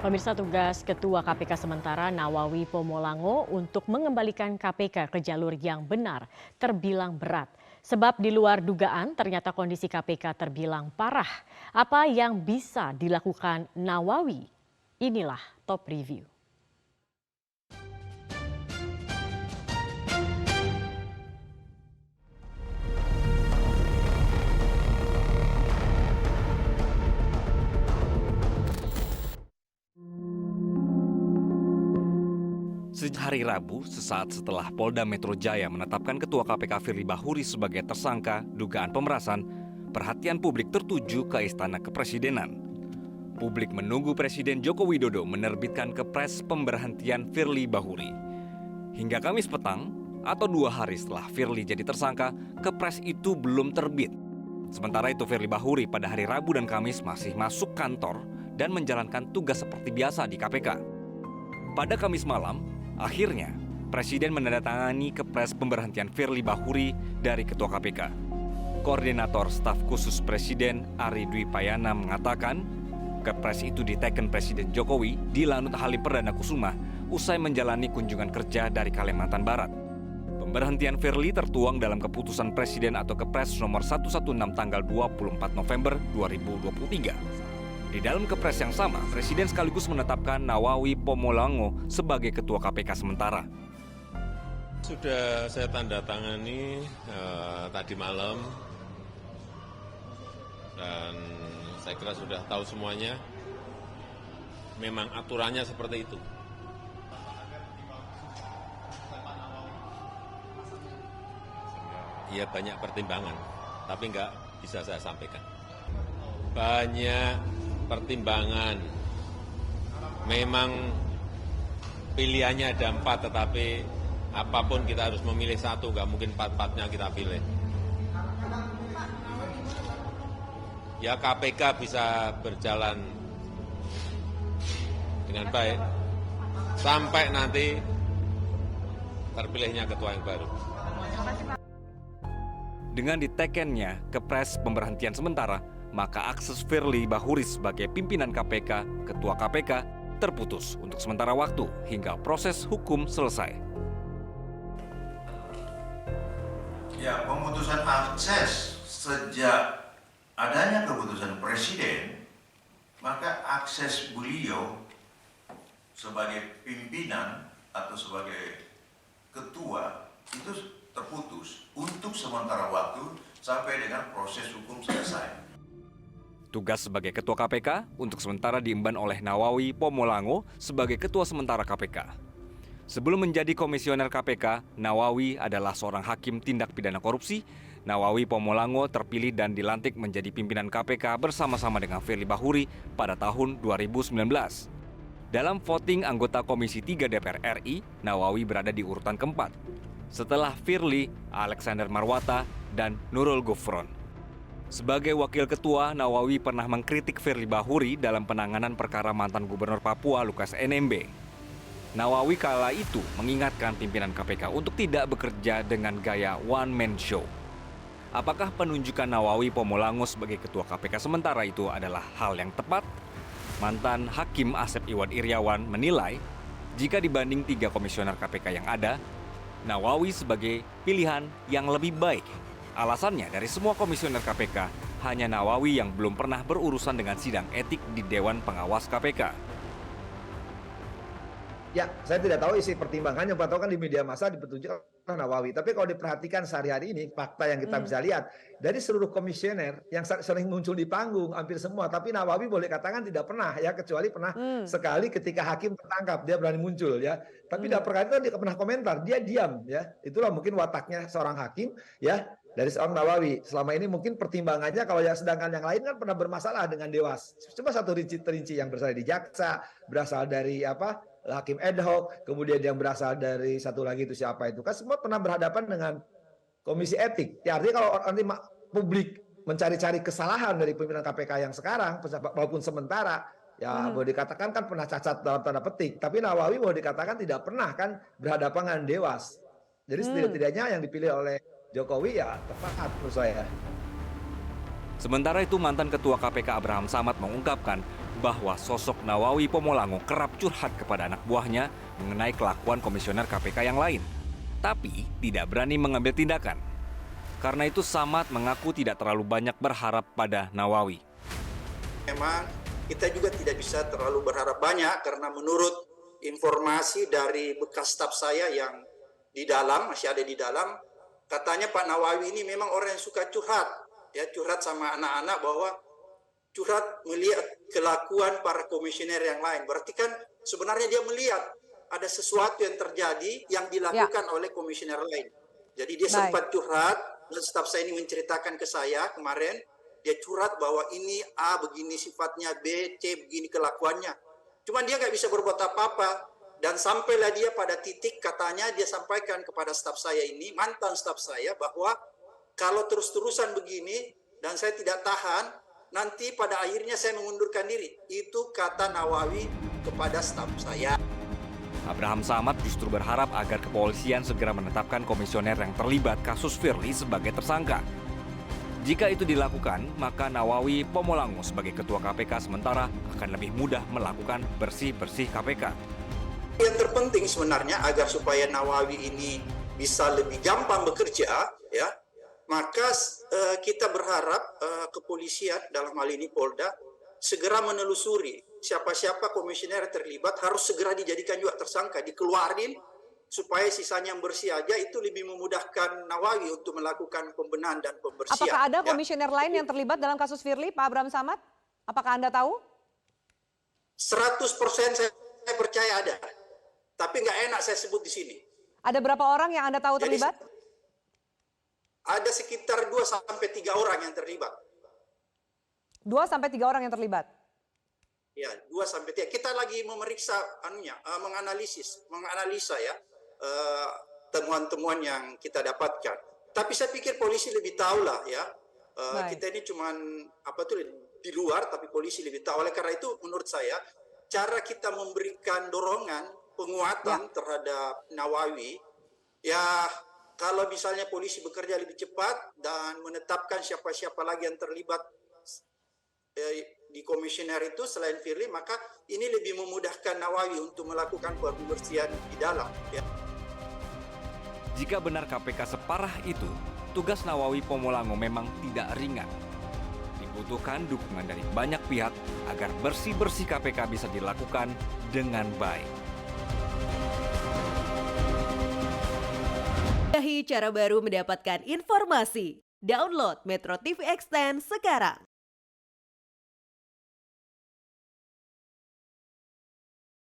Pemirsa, tugas Ketua KPK sementara Nawawi Pomolango untuk mengembalikan KPK ke jalur yang benar terbilang berat. Sebab di luar dugaan ternyata kondisi KPK terbilang parah. Apa yang bisa dilakukan Nawawi? Inilah top review. Sejak hari Rabu, sesaat setelah Polda Metro Jaya menetapkan Ketua KPK Firly Bahuri sebagai tersangka dugaan pemerasan, perhatian publik tertuju ke Istana Kepresidenan. Publik menunggu Presiden Joko Widodo menerbitkan Kepres pemberhentian Firly Bahuri. Hingga Kamis petang, atau 2 hari setelah Firly jadi tersangka, Kepres itu belum terbit. Sementara itu Firly Bahuri pada hari Rabu dan Kamis masih masuk kantor dan menjalankan tugas seperti biasa di KPK. Pada Kamis malam, akhirnya, Presiden menandatangani Kepres pemberhentian Firly Bahuri dari Ketua KPK. Koordinator Staf Khusus Presiden Ari Dwi Payana mengatakan, Kepres itu diteken Presiden Jokowi di Lanut Halim Perdana Kusuma usai menjalani kunjungan kerja dari Kalimantan Barat. Pemberhentian Firly tertuang dalam keputusan Presiden atau Kepres nomor 116 tanggal 24 November 2023. Di dalam Kepres yang sama, Presiden sekaligus menetapkan Nawawi Pomolango sebagai Ketua KPK sementara. Sudah saya tanda tangani tadi malam dan saya kira sudah tahu semuanya. Memang aturannya seperti itu. Iya, banyak pertimbangan, tapi nggak bisa saya sampaikan. Banyak pertimbangan. Memang pilihannya ada 4, tetapi apapun kita harus memilih satu, nggak mungkin 4-4-nya kita pilih. Ya KPK bisa berjalan dengan baik sampai nanti terpilihnya ketua yang baru. Dengan ditekennya Kepres pemberhentian sementara, maka akses Firly Bahuri sebagai pimpinan KPK, Ketua KPK, terputus untuk sementara waktu hingga proses hukum selesai. Ya, pemutusan akses sejak adanya keputusan Presiden, maka akses beliau sebagai pimpinan atau sebagai ketua itu terputus untuk sementara waktu sampai dengan proses hukum selesai. Tugas sebagai Ketua KPK untuk sementara diemban oleh Nawawi Pomolango sebagai Ketua sementara KPK. Sebelum menjadi komisioner KPK, Nawawi adalah seorang hakim tindak pidana korupsi. Nawawi Pomolango terpilih dan dilantik menjadi pimpinan KPK bersama-sama dengan Firly Bahuri pada tahun 2019. Dalam voting anggota Komisi 3 DPR RI, Nawawi berada di urutan keempat. Setelah Firly, Alexander Marwata, dan Nurul Gufron. Sebagai wakil ketua, Nawawi pernah mengkritik Firly Bahuri dalam penanganan perkara mantan Gubernur Papua Lukas NMB. Nawawi kala itu mengingatkan pimpinan KPK untuk tidak bekerja dengan gaya one-man show. Apakah penunjukan Nawawi Pomolango sebagai Ketua KPK sementara itu adalah hal yang tepat? Mantan Hakim Asep Iwan Iryawan menilai, jika dibanding 3 komisioner KPK yang ada, Nawawi sebagai pilihan yang lebih baik. Alasannya, dari semua komisioner KPK, hanya Nawawi yang belum pernah berurusan dengan sidang etik di Dewan Pengawas KPK. Ya, saya tidak tahu isi pertimbangannya, Pak, tahu kan di media massa dipetunjuk oleh Nawawi. Tapi kalau diperhatikan sehari-hari ini, fakta yang kita bisa lihat, dari seluruh komisioner yang sering muncul di panggung, hampir semua, tapi Nawawi boleh katakan tidak pernah, ya, kecuali pernah sekali ketika hakim tertangkap, dia berani muncul, ya. Tapi tidak pernah, dia pernah komentar, dia diam, ya. Itulah mungkin wataknya seorang hakim, ya, dari seorang Nawawi. Selama ini mungkin pertimbangannya, kalau yang sedangkan yang lain kan pernah bermasalah dengan Dewas. Coba satu rinci yang berasal dari jaksa, berasal dari hakim ad hoc, kemudian yang berasal dari satu lagi itu siapa itu, kan semua pernah berhadapan dengan komisi etik. Ya, artinya kalau nanti publik mencari-cari kesalahan dari pimpinan KPK yang sekarang, walaupun sementara, ya boleh dikatakan kan pernah cacat dalam tanda petik. Tapi Nawawi boleh dikatakan tidak pernah kan berhadapan dengan Dewas. Jadi setidak-tidaknya yang dipilih oleh Jokowi ya tepat menurut saya. Sementara itu, mantan Ketua KPK Abraham Samad mengungkapkan bahwa sosok Nawawi Pomolango kerap curhat kepada anak buahnya mengenai kelakuan komisioner KPK yang lain, tapi tidak berani mengambil tindakan. Karena itu Samad mengaku tidak terlalu banyak berharap pada Nawawi. Memang kita juga tidak bisa terlalu berharap banyak karena menurut informasi dari bekas staf saya yang di dalam, masih ada di dalam, katanya Pak Nawawi ini memang orang yang suka curhat, ya curhat sama anak-anak bahwa curhat melihat kelakuan para komisioner yang lain. Berarti kan sebenarnya dia melihat ada sesuatu yang terjadi yang dilakukan oleh komisioner lain. Jadi dia sempat curhat, dan staf saya ini menceritakan ke saya kemarin, dia curhat bahwa ini A begini sifatnya, B, C begini kelakuannya. Cuman dia nggak bisa berbuat apa-apa. Dan sampailah dia pada titik katanya dia sampaikan kepada staf saya ini, mantan staf saya, bahwa kalau terus-terusan begini dan saya tidak tahan, nanti pada akhirnya saya mengundurkan diri. Itu kata Nawawi kepada staf saya. Abraham Samad justru berharap agar kepolisian segera menetapkan komisioner yang terlibat kasus Firly sebagai tersangka. Jika itu dilakukan, maka Nawawi Pomolango sebagai ketua KPK sementara akan lebih mudah melakukan bersih-bersih KPK. Yang terpenting sebenarnya agar supaya Nawawi ini bisa lebih gampang bekerja, ya, maka kita berharap kepolisian dalam hal ini Polda segera menelusuri siapa-siapa komisioner terlibat, harus segera dijadikan juga tersangka, dikeluarin supaya sisanya yang bersih aja. Itu lebih memudahkan Nawawi untuk melakukan pembenahan dan pembersihan. Apakah ada komisioner lain yang terlibat dalam kasus Firly, Pak Abraham Samad? Apakah Anda tahu? 100% saya percaya ada. Tapi nggak enak saya sebut di sini. Ada berapa orang yang Anda tahu terlibat? Ada sekitar 2-3 orang yang terlibat. 2-3 orang yang terlibat? Ya, 2-3. Kita lagi memeriksa menganalisa ya temuan-temuan yang kita dapatkan. Tapi saya pikir polisi lebih tahu lah ya. Kita ini cuman di luar, tapi polisi lebih tahu. Oleh karena itu menurut saya cara kita memberikan dorongan penguatan terhadap Nawawi, ya kalau misalnya polisi bekerja lebih cepat dan menetapkan siapa-siapa lagi yang terlibat di komisioner itu selain Firly, maka ini lebih memudahkan Nawawi untuk melakukan pembersihan di dalam. Ya. Jika benar KPK separah itu, tugas Nawawi Pomolango memang tidak ringan. Dibutuhkan dukungan dari banyak pihak agar bersih-bersih KPK bisa dilakukan dengan baik. Cara baru mendapatkan informasi. Download Metro TV Extend sekarang.